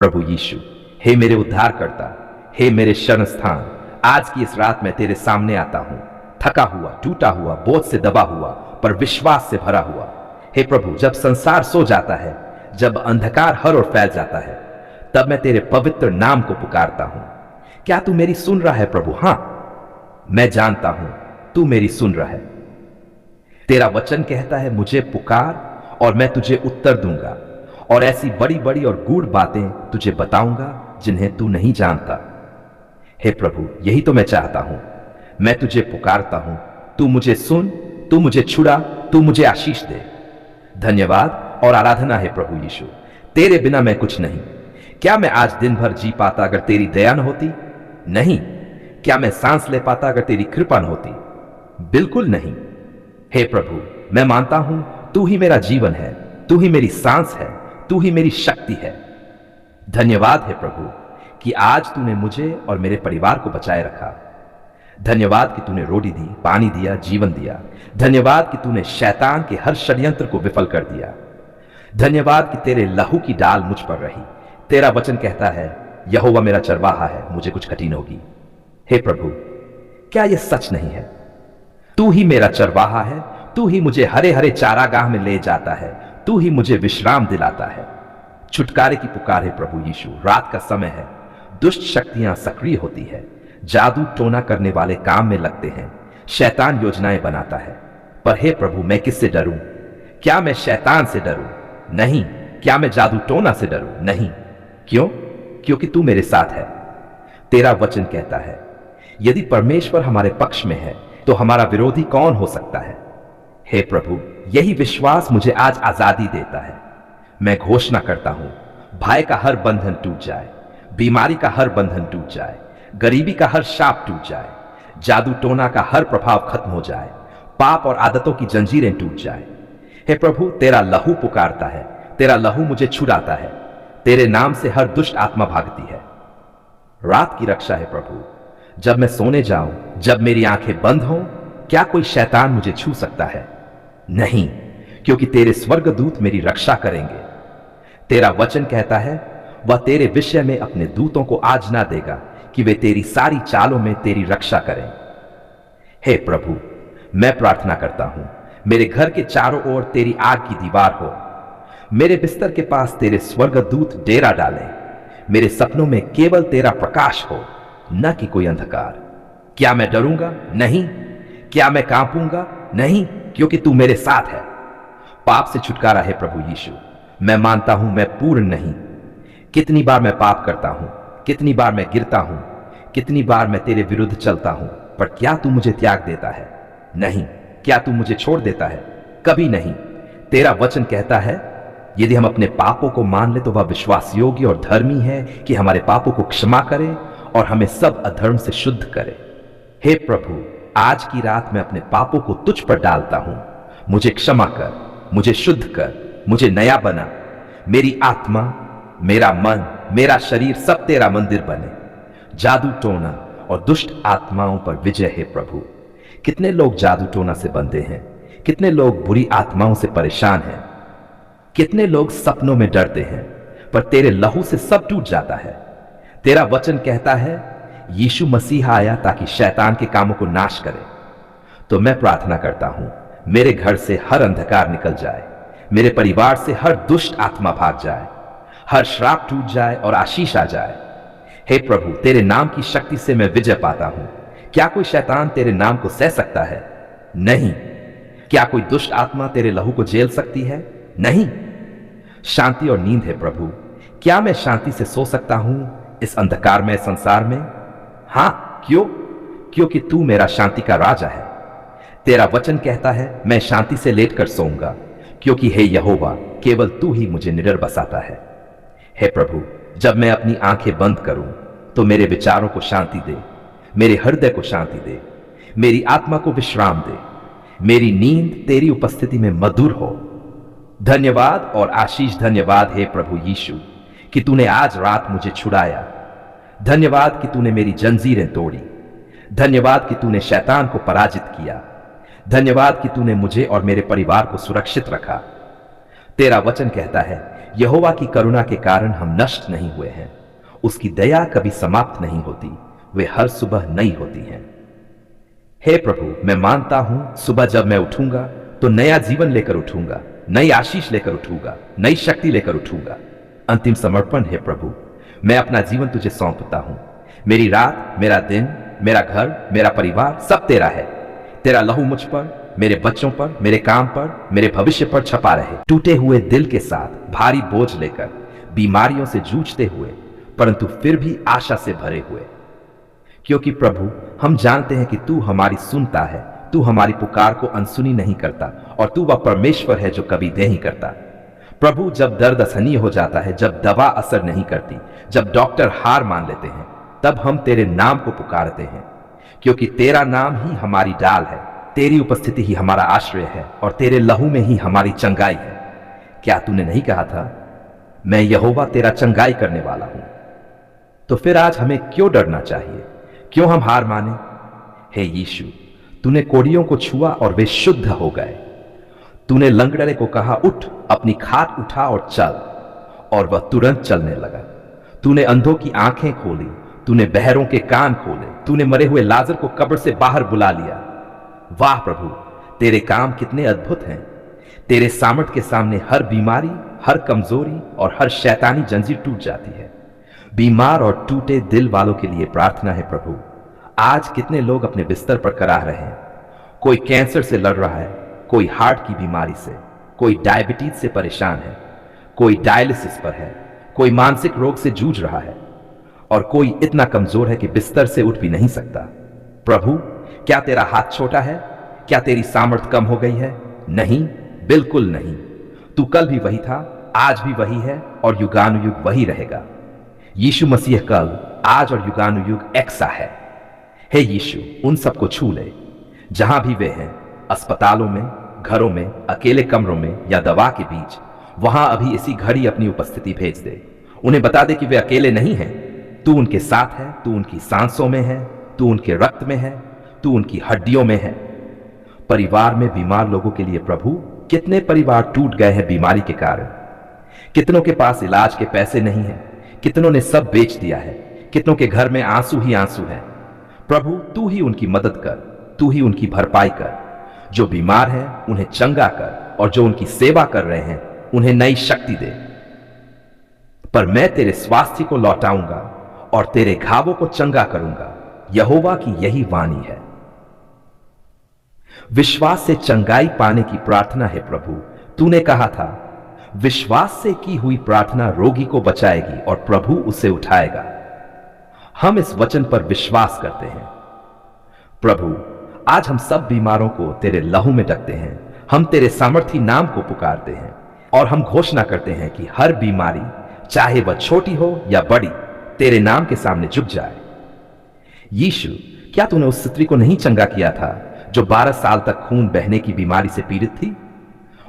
प्रभु यीशु, हे मेरे उद्धारकर्ता, हे मेरे शरण स्थान, आज की इस रात मैं तेरे सामने आता हूं, थका हुआ, टूटा हुआ, बोझ से दबा हुआ, पर विश्वास से भरा हुआ। हे प्रभु, जब संसार सो जाता है, जब अंधकार हर ओर फैल जाता है, तब मैं तेरे पवित्र नाम को पुकारता हूं। क्या तू मेरी सुन रहा है प्रभु? हां, मैं जानता हूं तू मेरी सुन रहा है। तेरा वचन कहता है, मुझे पुकार और मैं तुझे उत्तर दूंगा, और ऐसी बड़ी बड़ी और गूढ़ बातें तुझे बताऊंगा जिन्हें तू नहीं जानता। हे प्रभु, यही तो मैं चाहता हूं। मैं तुझे पुकारता हूं, तू मुझे सुन, तू मुझे छुड़ा, तू मुझे आशीष दे। धन्यवाद और आराधना है प्रभु यीशु, तेरे बिना मैं कुछ नहीं। क्या मैं आज दिन भर जी पाता अगर तेरी दया न होती? नहीं। क्या मैं सांस ले पाता अगर तेरी कृपा न होती? बिल्कुल नहीं। हे प्रभु, मैं मानता हूं तू ही मेरा जीवन है, तू ही मेरी सांस है, तू ही मेरी शक्ति है। धन्यवाद है प्रभु कि आज तूने मुझे और मेरे परिवार को बचाए रखा। धन्यवाद कि तूने रोटी दी, पानी दिया, जीवन दिया। धन्यवाद कि तूने शैतान के हर षड्यंत्र को विफल कर दिया। धन्यवाद कि तेरे लहू की डाल मुझ पर रही। तेरा वचन कहता है, यहोवा मेरा चरवाहा है, मुझे कुछ कठिन होगी। हे प्रभु, क्या यह सच नहीं है? तू ही मेरा चरवाहा है, तू ही मुझे हरे हरे चारागाह में ले जाता है, तू ही मुझे विश्राम दिलाता है। छुटकारे की पुकार है प्रभु यीशु, रात का समय है, दुष्ट शक्तियां सक्रिय होती है, जादू टोना करने वाले काम में लगते हैं, शैतान योजनाएं बनाता है। पर हे प्रभु, मैं किससे डरूं? क्या मैं शैतान से डरूं? नहीं। क्या मैं जादू टोना से डरूं? नहीं। क्यों? क्योंकि तू मेरे साथ है। तेरा वचन कहता है, यदि परमेश्वर हमारे पक्ष में है तो हमारा विरोधी कौन हो सकता है? हे प्रभु, यही विश्वास मुझे आज आजादी देता है। मैं घोषणा करता हूं, भय का हर बंधन टूट जाए, बीमारी का हर बंधन टूट जाए, गरीबी का हर शाप टूट जाए, जादू टोना का हर प्रभाव खत्म हो जाए, पाप और आदतों की जंजीरें टूट जाए। हे प्रभु, तेरा लहू पुकारता है, तेरा लहू मुझे छुड़ाता है, तेरे नाम से हर दुष्ट आत्मा भागती है। रात की रक्षा है प्रभु, जब मैं सोने जाऊं, जब मेरी आंखें बंद हों, क्या कोई शैतान मुझे छू सकता है? नहीं, क्योंकि तेरे स्वर्गदूत मेरी रक्षा करेंगे। तेरा वचन कहता है, वह तेरे विषय में अपने दूतों को आज्ञा देगा कि वे तेरी सारी चालों में तेरी रक्षा करें। हे प्रभु, मैं प्रार्थना करता हूं, मेरे घर के चारों ओर तेरी आग की दीवार हो, मेरे बिस्तर के पास तेरे स्वर्गदूत डेरा डालें, मेरे सपनों में केवल तेरा प्रकाश हो, न कि कोई अंधकार। क्या मैं डरूंगा? नहीं। क्या मैं कांपूंगा? नहीं, क्योंकि तू मेरे साथ है। पाप से छुटकारा है प्रभु यीशु, मैं मानता हूं मैं पूर्ण नहीं। कितनी बार मैं पाप करता हूं, कितनी बार मैं गिरता हूं, कितनी बार मैं तेरे विरुद्ध चलता हूं, पर क्या तू मुझे त्याग देता है? नहीं। क्या तू मुझे छोड़ देता है? कभी नहीं। तेरा वचन कहता है, यदि हम अपने पापों को मान ले तो वह विश्वास योग्य और धर्मी है कि हमारे पापों को क्षमा करे और हमें सब अधर्म से शुद्ध करे। हे प्रभु, आज की रात मैं अपने पापों को तुझ पर डालता हूं। मुझे क्षमा कर, मुझे शुद्ध कर, मुझे नया बना। मेरी आत्मा, मेरा मन, मेरा शरीर सब तेरा मंदिर बने। जादू टोना और दुष्ट आत्माओं पर विजय है प्रभु। कितने लोग जादू टोना से बंधे हैं, कितने लोग बुरी आत्माओं से परेशान हैं, कितने लोग सपनों में डरते हैं, पर तेरे लहू से सब टूट जाता है। तेरा वचन कहता है, यीशु मसीह आया ताकि शैतान के कामों को नाश करे। तो मैं प्रार्थना करता हूं, मेरे घर से हर अंधकार निकल जाए, मेरे परिवार से हर दुष्ट आत्मा भाग जाए, हर श्राप टूट जाए और आशीष आ जाए। हे प्रभु, तेरे नाम की शक्ति से मैं विजय पाता हूं। क्या कोई शैतान तेरे नाम को सह सकता है? नहीं। क्या कोई दुष्ट आत्मा तेरे लहू को झेल सकती है? नहीं। शांति और नींद है प्रभु। क्या मैं शांति से सो सकता हूं इस अंधकारमय संसार में? हां। क्यों? क्योंकि तू मेरा शांति का राजा है। तेरा वचन कहता है, मैं शांति से लेटकर सोऊंगा, क्योंकि हे यहोवा, केवल तू ही मुझे निडर बसाता है। हे प्रभु, जब मैं अपनी आंखें बंद करूं तो मेरे विचारों को शांति दे, मेरे हृदय को शांति दे, मेरी आत्मा को विश्राम दे। मेरी नींद तेरी उपस्थिति में मधुर हो। धन्यवाद और आशीष धन्यवाद हे प्रभु यीशु कि तूने आज रात मुझे छुड़ाया। धन्यवाद कि तूने मेरी जंजीरें तोड़ी। धन्यवाद कि तूने शैतान को पराजित किया। धन्यवाद कि तूने मुझे और मेरे परिवार को सुरक्षित रखा। तेरा वचन कहता है, यहोवा की करुणा के कारण हम नष्ट नहीं हुए हैं। उसकी दया कभी समाप्त नहीं होती, वे हर सुबह नई होती हैं। हे प्रभु, मैं मानता हूं सुबह जब मैं उठूंगा तो नया जीवन लेकर उठूंगा, नई आशीष लेकर उठूंगा, नई शक्ति लेकर उठूंगा। अंतिम समर्पण है प्रभु, मैं अपना जीवन तुझे सौंपता हूं। मेरी रात, मेरा दिन, मेरा घर, मेरा परिवार सब तेरा है। तेरा लहू मुझ पर, मेरे बच्चों पर, मेरे काम पर, मेरे भविष्य पर छपा रहे। टूटे हुए दिल के साथ भारी बोझ लेकर, बीमारियों से जूझते हुए, परंतु फिर भी आशा से भरे हुए, क्योंकि प्रभु हम जानते हैं कि तू हमारी सुनता है, तू हमारी पुकार को अनसुनी नहीं करता, और तू वह परमेश्वर है जो कभी नहीं करता। प्रभु, जब दर्द असहनीय हो जाता है, जब दवा असर नहीं करती, जब डॉक्टर हार मान लेते हैं, तब हम तेरे नाम को पुकारते हैं, क्योंकि तेरा नाम ही हमारी डाल है, तेरी उपस्थिति ही हमारा आश्रय है, और तेरे लहू में ही हमारी चंगाई है। क्या तूने नहीं कहा था, मैं यहोवा तेरा चंगाई करने वाला हूं? तो फिर आज हमें क्यों डरना चाहिए? क्यों हम हार माने? हे यीशु, तूने कोढ़ियों को छुआ और वे शुद्ध हो गए। तूने लंगड़े को कहा, उठ, अपनी खाट उठा और चल, और वह तुरंत चलने लगा। तूने अंधों की आंखें खोली, तूने बहरों के कान खोले, तूने मरे हुए लाजर को कब्र से बाहर बुला लिया। वाह प्रभु, तेरे काम कितने अद्भुत हैं। तेरे सामर्थ के सामने हर बीमारी, हर कमजोरी और हर शैतानी जंजीर टूट जाती है। बीमार और टूटे दिल वालों के लिए प्रार्थना है प्रभु। आज कितने लोग अपने बिस्तर पर कराह रहे हैं। कोई कैंसर से लड़ रहा है, कोई हार्ट की बीमारी से, कोई डायबिटीज से परेशान है, कोई डायलिसिस पर है, कोई मानसिक रोग से जूझ रहा है, और कोई इतना कमजोर है कि बिस्तर से उठ भी नहीं सकता। प्रभु, क्या तेरा हाथ छोटा है? क्या तेरी सामर्थ कम हो गई है? नहीं, बिल्कुल नहीं। तू कल भी वही था, आज भी वही है, और युगानुयुग वही रहेगा। यीशु मसीह कल, आज और युगानुयुग एक सा है। हे यीशु, उन सबको छू ले जहां भी वे हैं, अस्पतालों में, घरों में, अकेले कमरों में या दवा के बीच। वहां अभी इसी घड़ी अपनी उपस्थिति भेज दे। उन्हें बता दे कि वे अकेले नहीं हैं। तू उनके साथ है, तू उनकी सांसों में है, तू उनके रक्त में है, तू उनकी हड्डियों में है। परिवार में बीमार लोगों के लिए प्रभु, कितने परिवार टूट गए हैं बीमारी के कारण। कितनों के पास इलाज के पैसे नहीं हैं, कितनों ने सब बेच दिया है, कितनों के घर में आंसू ही आंसू है। प्रभु, तू ही उनकी मदद कर, तू ही उनकी भरपाई कर। जो बीमार है उन्हें चंगा कर, और जो उनकी सेवा कर रहे हैं उन्हें नई शक्ति दे। पर मैं तेरे स्वास्थ्य को लौटाऊंगा और तेरे घावों को चंगा करूंगा। यहोवा की यही वाणी है। विश्वास से चंगाई पाने की प्रार्थना है प्रभु। तूने कहा था, विश्वास से की हुई प्रार्थना रोगी को बचाएगी और प्रभु उसे उठाएगा। हम इस वचन पर विश्वास करते हैं। प्रभु, आज हम सब बीमारों को तेरे लहू में ढकते हैं। हम तेरे सामर्थी नाम को पुकारते हैं, और हम घोषणा करते हैं कि हर बीमारी, चाहे वह छोटी हो या बड़ी, तेरे नाम के सामने झुक जाए। यीशु, क्या तूने उस स्त्री को नहीं चंगा किया था जो 12 साल तक खून बहने की बीमारी से पीड़ित थी?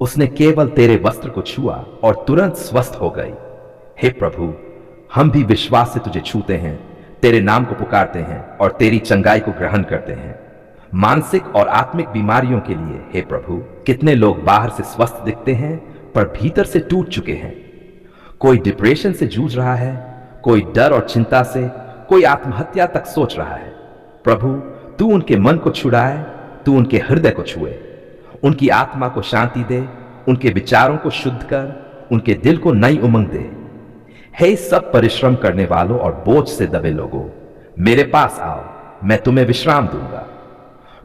उसने केवल तेरे वस्त्र को छुआ और तुरंत स्वस्थ हो गई। हे प्रभु, हम भी विश्वास से तुझे छूते हैं, तेरे नाम को पुकारते हैं और तेरी चंगाई को ग्रहण करते हैं। मानसिक और आत्मिक बीमारियों के लिए हे प्रभु, कितने लोग बाहर से स्वस्थ दिखते हैं पर भीतर से टूट चुके हैं। कोई डिप्रेशन से जूझ रहा है, कोई डर और चिंता से, कोई आत्महत्या तक सोच रहा है। प्रभु, तू उनके मन को छुड़ाए, तू उनके हृदय को छुए, उनकी आत्मा को शांति दे, उनके विचारों को शुद्ध कर, उनके दिल को नई उमंग दे। हे सब परिश्रम करने वालों और बोझ से दबे लोगों, मेरे पास आओ, मैं तुम्हें विश्राम दूंगा।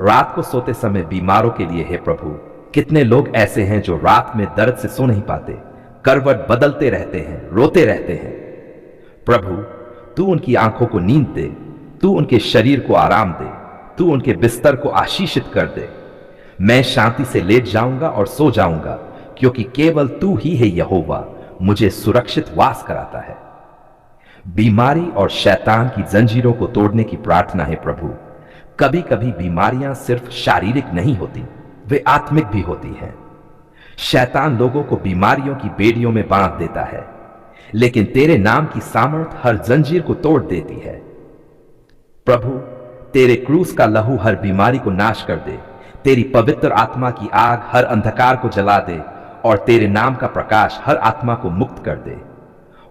रात को सोते समय बीमारों के लिए हे प्रभु, कितने लोग ऐसे हैं जो रात में दर्द से सो नहीं पाते, करवट बदलते रहते हैं, रोते रहते हैं। प्रभु, तू उनकी आंखों को नींद दे, तू उनके शरीर को आराम दे, तू उनके बिस्तर को आशीषित कर दे। मैं शांति से लेट जाऊंगा और सो जाऊंगा, क्योंकि केवल तू ही है यहोवा, मुझे सुरक्षित वास कराता है। बीमारी और शैतान की जंजीरों को तोड़ने की प्रार्थना है प्रभु। कभी कभी बीमारियां सिर्फ शारीरिक नहीं होती, वे आत्मिक भी होती हैं। शैतान लोगों को बीमारियों की बेड़ियों में बांध देता है, लेकिन तेरे नाम की सामर्थ हर जंजीर को तोड़ देती है। प्रभु, तेरे क्रूस का लहू हर बीमारी को नाश कर दे, तेरी पवित्र आत्मा की आग हर अंधकार को जला दे, और तेरे नाम का प्रकाश हर आत्मा को मुक्त कर दे।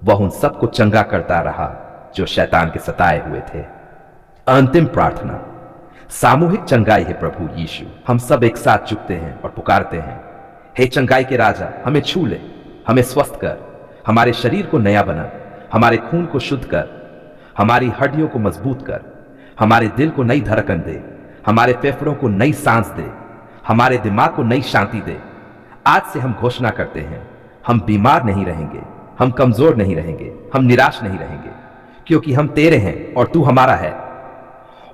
वह उन सबको चंगा करता रहा जो शैतान के सताए हुए थे। अंतिम प्रार्थना, सामूहिक चंगाई है प्रभु यीशु। हम सब एक साथ झुकते हैं और पुकारते हैं, हे चंगाई के राजा, हमें छू ले, हमें स्वस्थ कर, हमारे शरीर को नया बना, हमारे खून को शुद्ध कर, हमारी हड्डियों को मजबूत कर, हमारे दिल को नई धड़कन दे, हमारे फेफड़ों को नई सांस दे, हमारे दिमाग को नई शांति दे। आज से हम घोषणा करते हैं, हम बीमार नहीं रहेंगे, हम कमजोर नहीं रहेंगे, हम निराश नहीं रहेंगे, क्योंकि हम तेरे हैं और तू हमारा है।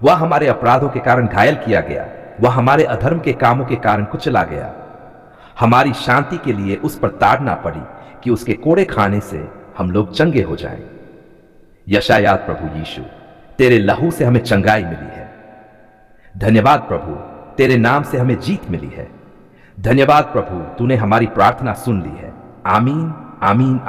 वह हमारे अपराधों के कारण घायल किया गया, वह हमारे अधर्म के कामों के कारण कुचला गया। हमारी शांति के लिए उस पर ताड़ना पड़ी कि उसके कोड़े खाने से हम लोग चंगे हो जाएं। यशायात प्रभु यीशु, तेरे लहू से हमें चंगाई मिली है। धन्यवाद प्रभु, तेरे नाम से हमें जीत मिली है। धन्यवाद प्रभु, तूने हमारी प्रार्थना सुन ली है। आमीन, आमीन।